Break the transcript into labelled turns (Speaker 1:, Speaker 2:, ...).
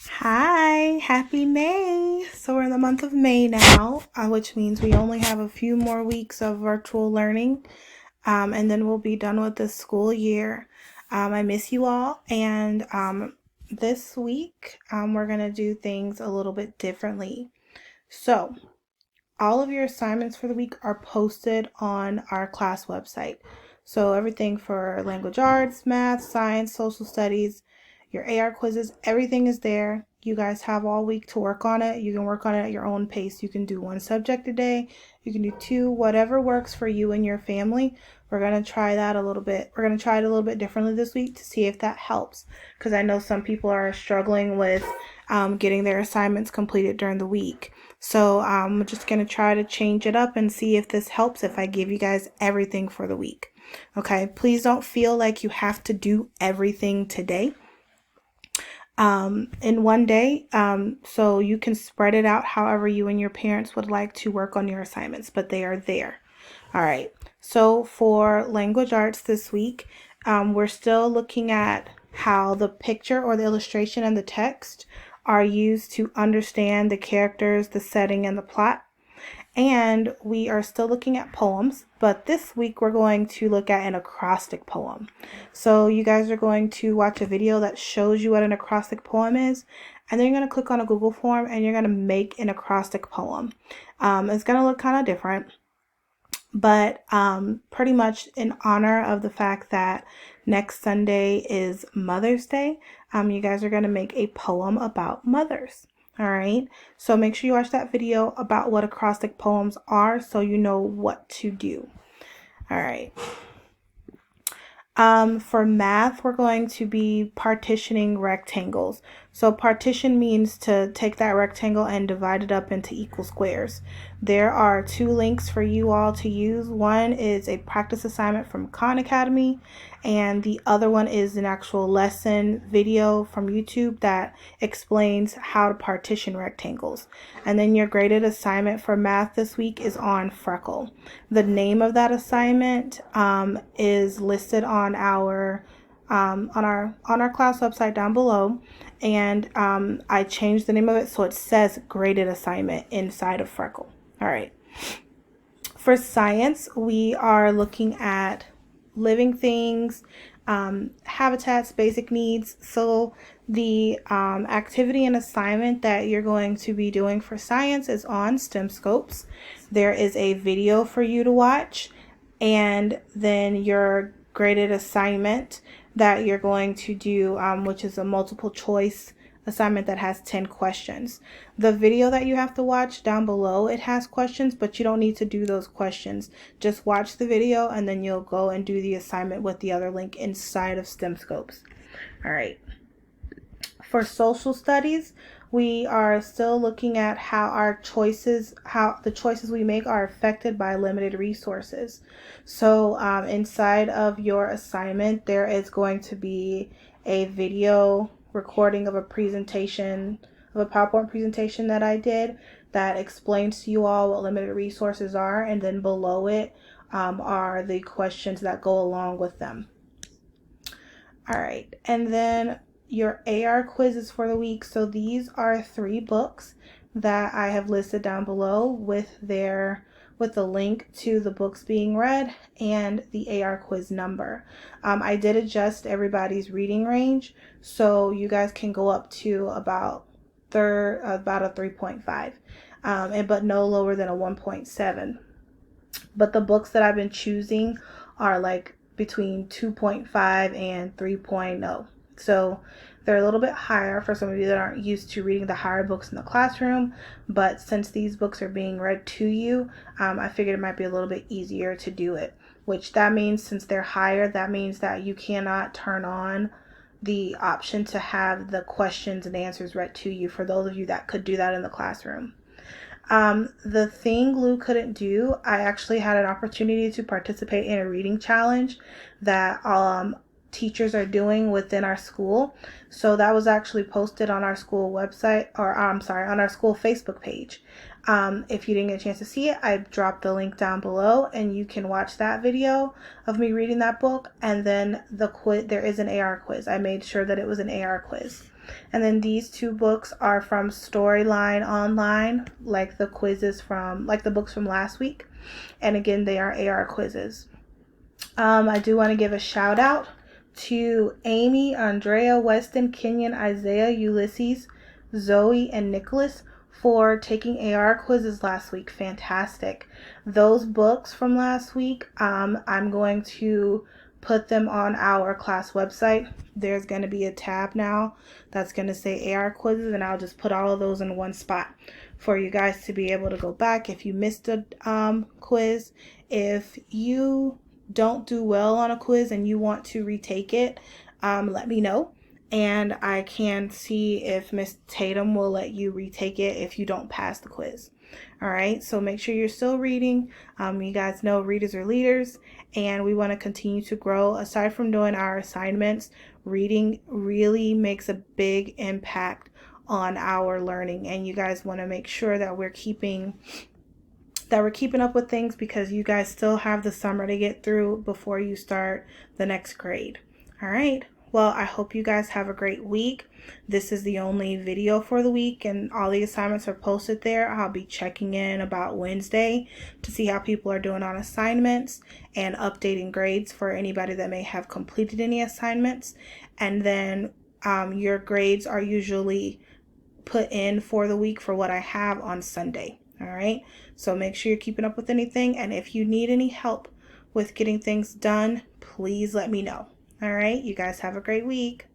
Speaker 1: Hi, happy May. So we're in the month of May now, which means we only have a few more weeks of virtual learning, and then we'll be done with the school year. I miss you all, and this week we're going to do things a little bit differently. So, all of your assignments for the week are posted on our class website. So everything for language arts, math, science, social studies, your AR quizzes, everything is there. You guys have all week to work on it. You can work on it at your own pace. You can do one subject a day. You can do two, whatever works for you and your family. We're going to try that a little bit. We're going to try it a little bit differently this week to see if that helps. Because I know some people are struggling with getting their assignments completed during the week. So I'm just going to try to change it up and see if this helps if I give you guys everything for the week. Okay, please don't feel like you have to do everything today in one day. So you can spread it out however you and your parents would like to work on your assignments, but they are there. All right, so for language arts this week, we're still looking at how the picture or the illustration and the text are used to understand the characters, the setting, and the plot. And we are still looking at poems, but this week we're going to look at an acrostic poem. So you guys are going to watch a video that shows you what an acrostic poem is, and then you're going to click on a Google form and you're going to make an acrostic poem. It's going to look kind of different, but pretty much in honor of the fact that next Sunday is Mother's Day, you guys are going to make a poem about mothers. All right, so make sure you watch that video about what acrostic poems are so you know what to do. All right. For math, we're going to be partitioning rectangles. So partition means to take that rectangle and divide it up into equal squares. There are two links for you all to use. One is a practice assignment from Khan Academy, and the other one is an actual lesson video from YouTube that explains how to partition rectangles. And then your graded assignment for math this week is on Freckle. The name of that assignment is listed on our class website down below, and I changed the name of it so it says graded assignment inside of Freckle. All right. For science, we are looking at living things, habitats, basic needs. So the activity and assignment that you're going to be doing for science is on STEM Scopes. There is a video for you to watch, and then your graded assignment that you're going to do, which is a multiple choice assignment that has 10 questions. The video that you have to watch down below, it has questions, but you don't need to do those questions. Just watch the video and then you'll go and do the assignment with the other link inside of STEM Scopes. All right. For social studies, we are still looking at how the choices we make are affected by limited resources. So inside of your assignment, there is going to be a video recording of a presentation, of a PowerPoint presentation that I did that explains to you all what limited resources are, and then below it are the questions that go along with them. All right, and then your AR quizzes for the week. So these are 3 books that I have listed down below with the link to the books being read and the AR quiz number. I did adjust everybody's reading range, so you guys can go up to about a 3.5, but no lower than a 1.7. But the books that I've been choosing are like between 2.5 and 3.0. So they're a little bit higher for some of you that aren't used to reading the higher books in the classroom. But since these books are being read to you, I figured it might be a little bit easier to do it. Which that means since they're higher, that means that you cannot turn on the option to have the questions and answers read to you for those of you that could do that in the classroom. The thing Lou couldn't do, I actually had an opportunity to participate in a reading challenge that teachers are doing within our school. So that was actually posted on our school website, or I'm sorry, on our school Facebook page. If you didn't get a chance to see it, I dropped the link down below and you can watch that video of me reading that book. And then the quiz, there is an AR quiz. I made sure that it was an AR quiz. And then these two books are from Storyline Online, like the quizzes from, like the books from last week. And again, they are AR quizzes. I do want to give a shout out to Amy, Andrea, Weston, Kenyon, Isaiah, Ulysses, Zoe, and Nicholas for taking AR quizzes last week. Fantastic. Those books from last week, I'm going to put them on our class website. There's going to be a tab now that's going to say AR quizzes, and I'll just put all of those in one spot for you guys to be able to go back if you missed a quiz. If you don't do well on a quiz and you want to retake it, let me know, and I can see if Miss Tatum will let you retake it if you don't pass the quiz. All right, so make sure you're still reading. You guys know readers are leaders, and we want to continue to grow. Aside from doing our assignments, reading really makes a big impact on our learning, and you guys want to make sure that we're keeping up with things, because you guys still have the summer to get through before you start the next grade. All right. Well, I hope you guys have a great week. This is the only video for the week, and all the assignments are posted there. I'll be checking in about Wednesday to see how people are doing on assignments and updating grades for anybody that may have completed any assignments. And then your grades are usually put in for the week for what I have on Sunday. All right, so make sure you're keeping up with anything, and if you need any help with getting things done, please let me know. All right, you guys have a great week.